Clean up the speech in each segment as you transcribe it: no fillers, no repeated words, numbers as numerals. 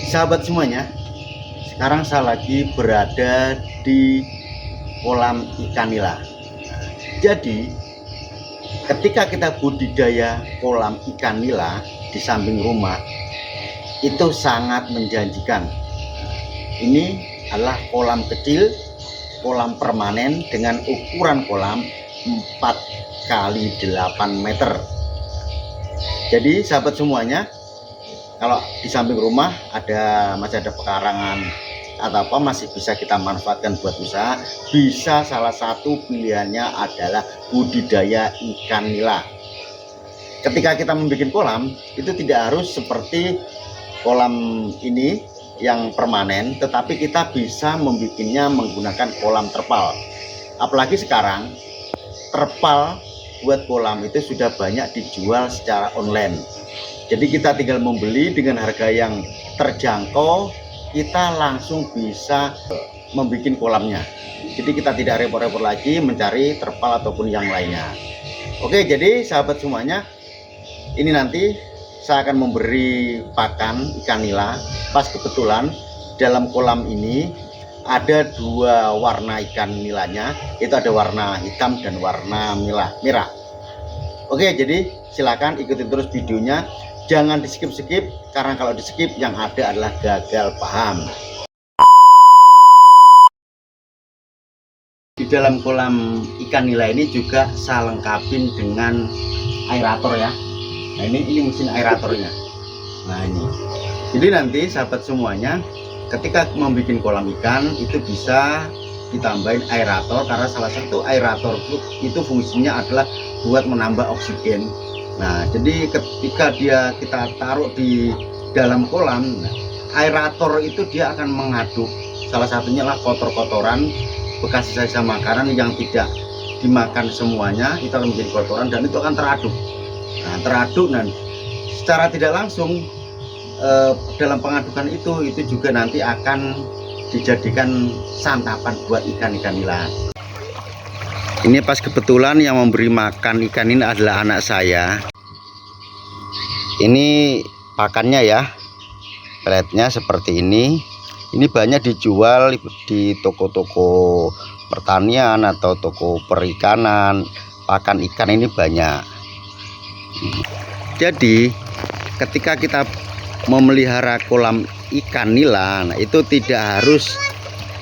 Sahabat semuanya, sekarang saya lagi berada di kolam ikan nila. Jadi ketika kita budidaya kolam ikan nila di samping rumah, itu sangat menjanjikan. Ini adalah kolam kecil, kolam permanen dengan ukuran kolam 4 kali 8 meter. Jadi sahabat semuanya, kalau di samping rumah masih ada pekarangan atau apa, masih bisa kita manfaatkan buat usaha. Bisa salah satu pilihannya adalah budidaya ikan nila. Ketika kita membuat kolam, itu tidak harus seperti kolam ini yang permanen, tetapi kita bisa membuatnya menggunakan kolam terpal. Apalagi sekarang terpal buat kolam itu sudah banyak dijual secara online. Jadi kita tinggal membeli dengan harga yang terjangkau, kita langsung bisa membuat kolamnya. Jadi kita tidak repot-repot lagi mencari terpal ataupun yang lainnya. Oke, jadi sahabat semuanya, ini nanti saya akan memberi pakan ikan nila. Pas kebetulan dalam kolam ini ada 2 warna ikan nilanya, itu ada warna hitam dan warna merah. Oke, jadi silakan ikuti terus videonya. Jangan di skip-skip, karena kalau di skip yang ada adalah gagal paham. Di dalam kolam ikan nila ini juga saya lengkapin dengan aerator ya. Nah ini mesin aeratornya. Nah ini. Jadi nanti sahabat semuanya, ketika membuat kolam ikan itu bisa ditambahin aerator, karena salah satu aerator itu fungsinya adalah buat menambah oksigen. Nah, jadi ketika kita taruh di dalam kolam, aerator itu dia akan mengaduk. Salah satunya lah kotor-kotoran bekas sisa makanan yang tidak dimakan semuanya, itu akan menjadi kotoran dan itu akan teraduk. Nah, teraduk dan secara tidak langsung dalam pengadukan itu juga nanti akan dijadikan santapan buat ikan-ikan nila. Ini pas kebetulan yang memberi makan ikan ini adalah anak saya. Ini pakannya ya, peletnya seperti ini. Ini banyak dijual di toko-toko pertanian atau toko perikanan. Pakan ikan ini banyak. Jadi ketika kita memelihara kolam ikan nila, nah itu tidak harus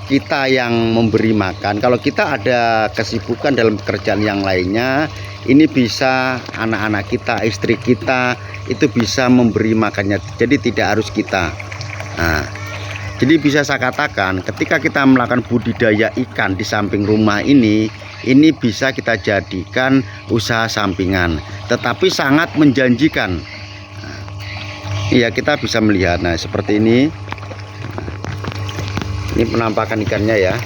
kita yang memberi makan. Kalau kita ada kesibukan dalam pekerjaan yang lainnya, ini bisa anak-anak kita, istri kita itu bisa memberi makannya. Jadi tidak harus kita. Nah, jadi bisa saya katakan ketika kita melakukan budidaya ikan di samping rumah ini bisa kita jadikan usaha sampingan, tetapi sangat menjanjikan. Iya, kita bisa melihat. Nah, seperti ini. Ini penampakan ikannya ya.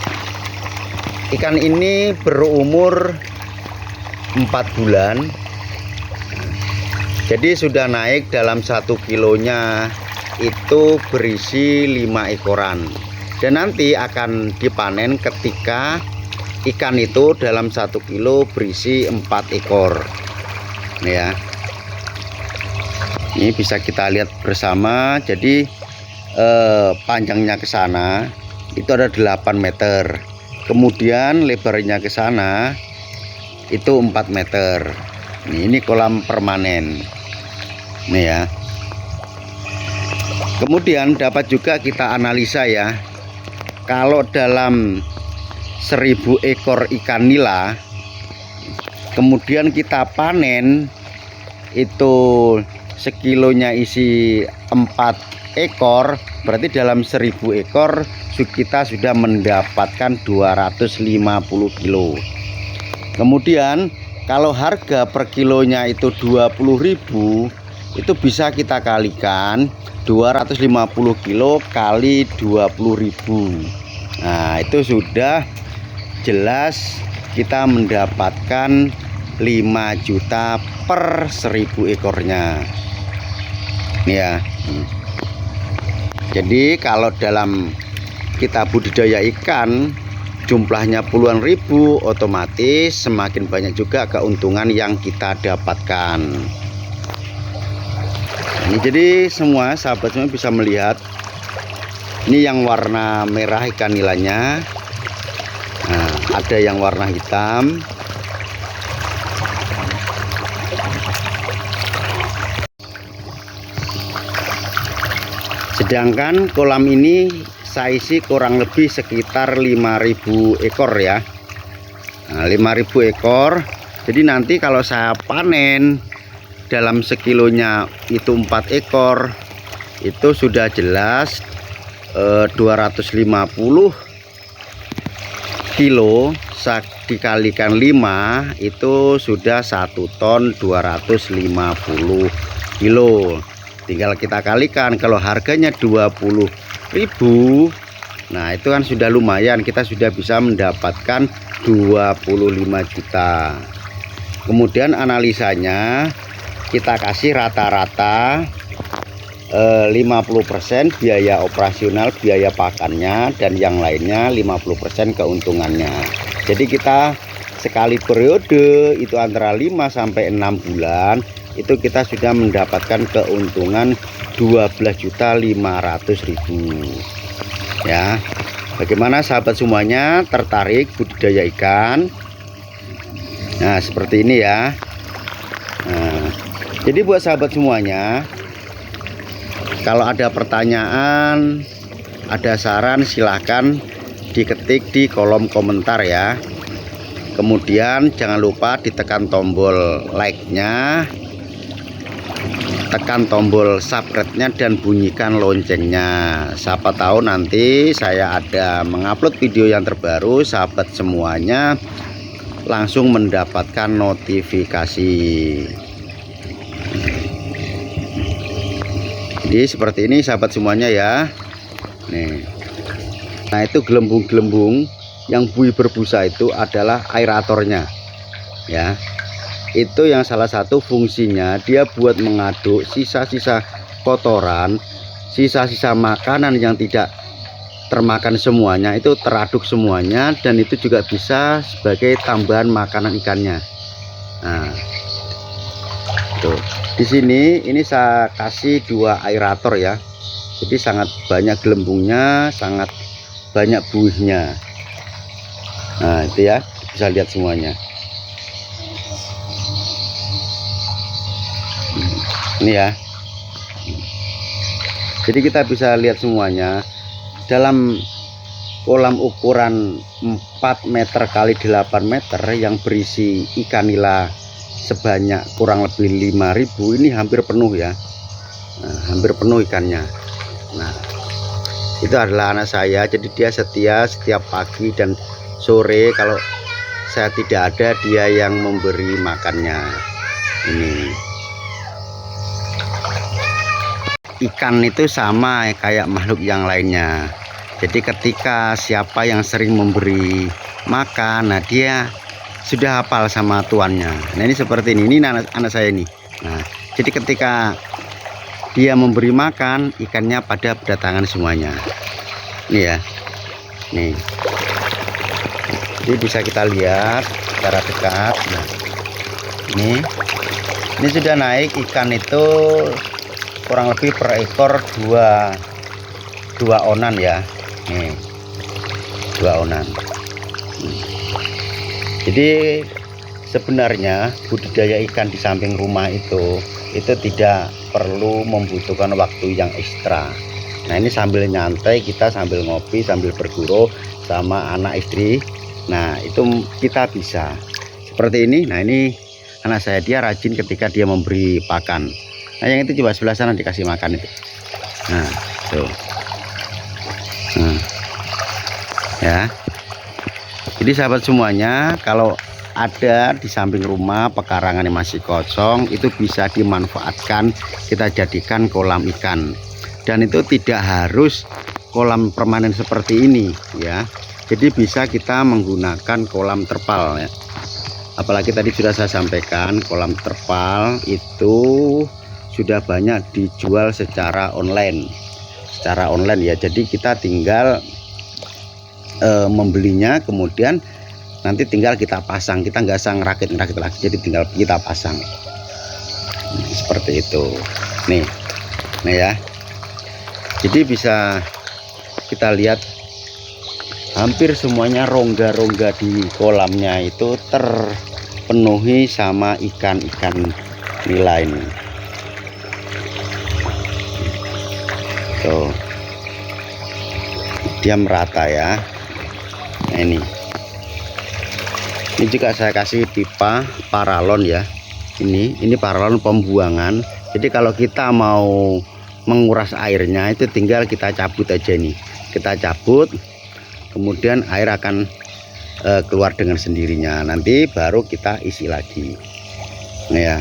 Ikan ini berumur 4 bulan. Jadi sudah naik dalam 1 kilonya itu berisi 5 ekoran. Dan nanti akan dipanen ketika ikan itu dalam 1 kilo berisi 4 ekor. Ini ya. Ini bisa kita lihat bersama. Jadi panjangnya ke sana itu ada 8 meter, kemudian lebarnya ke sana itu 4 meter. Ini kolam permanen nih ya. Kemudian dapat juga kita analisa ya, kalau dalam 1000 ekor ikan nila kemudian kita panen itu sekilonya isi 4 ekor, berarti dalam 1000 ekor kita sudah mendapatkan 250 kilo. Kemudian kalau harga per kilonya itu 20.000, itu bisa kita kalikan 250 kilo kali 20.000. Nah, itu sudah jelas kita mendapatkan 5 juta per 1000 ekornya. Ini ya. Jadi kalau dalam kita budidaya ikan jumlahnya puluhan ribu, otomatis semakin banyak juga keuntungan yang kita dapatkan. Ini jadi semua sahabat semua bisa melihat Ini yang warna merah ikan nilanya. Nah, ada yang warna hitam. Sedangkan kolam ini saya isi kurang lebih sekitar 5.000 ekor ya. Nah, 5.000 ekor. Jadi nanti kalau saya panen dalam sekilonya itu 4 ekor, itu sudah jelas 250 kilo dikalikan 5 itu sudah 1 ton 250 kilo. Tinggal kita kalikan, kalau harganya 20.000, nah itu kan sudah lumayan, kita sudah bisa mendapatkan 25 juta. Kemudian analisanya kita kasih rata-rata 50% biaya operasional, biaya pakannya, dan yang lainnya 50% keuntungannya. Jadi kita sekali periode itu antara 5 sampai 6 bulan itu kita sudah mendapatkan keuntungan 12.500.000 ya. Bagaimana sahabat semuanya, tertarik budidaya ikan? Nah seperti ini ya. Nah, jadi buat sahabat semuanya, kalau ada pertanyaan, ada saran, silahkan diketik di kolom komentar ya. Kemudian jangan lupa ditekan tombol like-nya, tekan tombol subscribe-nya, dan bunyikan loncengnya. Siapa tahu nanti saya ada mengupload video yang terbaru, sahabat semuanya langsung mendapatkan notifikasi. Jadi seperti ini sahabat semuanya ya. Nih. Nah itu gelembung-gelembung yang buih berbusa itu adalah aeratornya ya. Itu yang salah satu fungsinya, dia buat mengaduk sisa-sisa kotoran, sisa-sisa makanan yang tidak termakan semuanya, itu teraduk semuanya, dan itu juga bisa sebagai tambahan makanan ikannya. Nah tuh. Di sini ini saya kasih 2 aerator ya. Jadi sangat banyak gelembungnya, sangat banyak buihnya. Nah, itu ya, bisa lihat semuanya. Ini ya. Jadi kita bisa lihat semuanya dalam kolam ukuran 4 meter kali 8 meter yang berisi ikan nila sebanyak kurang lebih 5.000, ini hampir penuh ya. Nah, hampir penuh ikannya. Nah itu adalah anak saya, jadi dia setia setiap pagi dan sore kalau saya tidak ada, dia yang memberi makannya. Ini ikan itu sama kayak makhluk yang lainnya. Jadi ketika siapa yang sering memberi makan, nah dia sudah hafal sama tuannya. Nah ini seperti ini anak saya ini. Nah jadi ketika dia memberi makan, ikannya pada berdatangan semuanya. Ini ya. Nih. Jadi bisa kita lihat secara dekat. Nah, ini sudah naik ikan itu kurang lebih per ekor 2 onan ya. Nih. 2 onan. Jadi sebenarnya budidaya ikan di samping rumah itu tidak perlu membutuhkan waktu yang ekstra. Nah ini sambil nyantai, kita sambil ngopi, sambil berguru sama anak istri. Nah itu kita bisa seperti ini. Nah ini anak saya, dia rajin ketika dia memberi pakan. Nah yang itu coba sebelah sana dikasih makan itu. Nah tuh. Nah, ya. Jadi sahabat semuanya, kalau ada di samping rumah pekarangan yang masih kosong, itu bisa dimanfaatkan, kita jadikan kolam ikan. Dan itu tidak harus kolam permanen seperti ini ya. Jadi bisa kita menggunakan kolam terpal ya. Apalagi tadi sudah saya sampaikan, kolam terpal itu sudah banyak dijual secara online. Secara online ya. Jadi kita tinggal membelinya, kemudian nanti tinggal kita pasang, kita nggak usah ngerakit lagi, jadi tinggal kita pasang. Seperti itu nih ya. Jadi bisa kita lihat hampir semuanya rongga-rongga di kolamnya itu terpenuhi sama ikan-ikan nila ini. Tuh, dia merata ya. Nah, ini juga saya kasih pipa paralon ya. Ini paralon pembuangan. Jadi kalau kita mau menguras airnya itu tinggal kita cabut aja nih. Kita cabut, kemudian air akan keluar dengan sendirinya. Nanti baru kita isi lagi. Nah ya,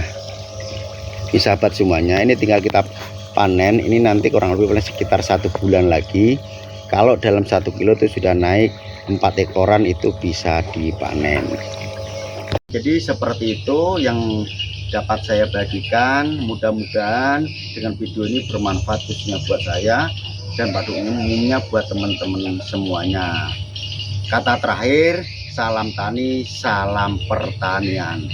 ini sahabat semuanya, ini tinggal kita panen. Ini nanti kurang lebih sekitar 1 bulan lagi. Kalau dalam 1 kilo itu sudah naik 4 ekoran, itu bisa dipanen. Jadi seperti itu yang dapat saya bagikan. Mudah-mudahan dengan video ini bermanfaat khususnya buat saya dan pada umumnya buat teman-teman semuanya. Kata terakhir, salam tani, salam pertanian.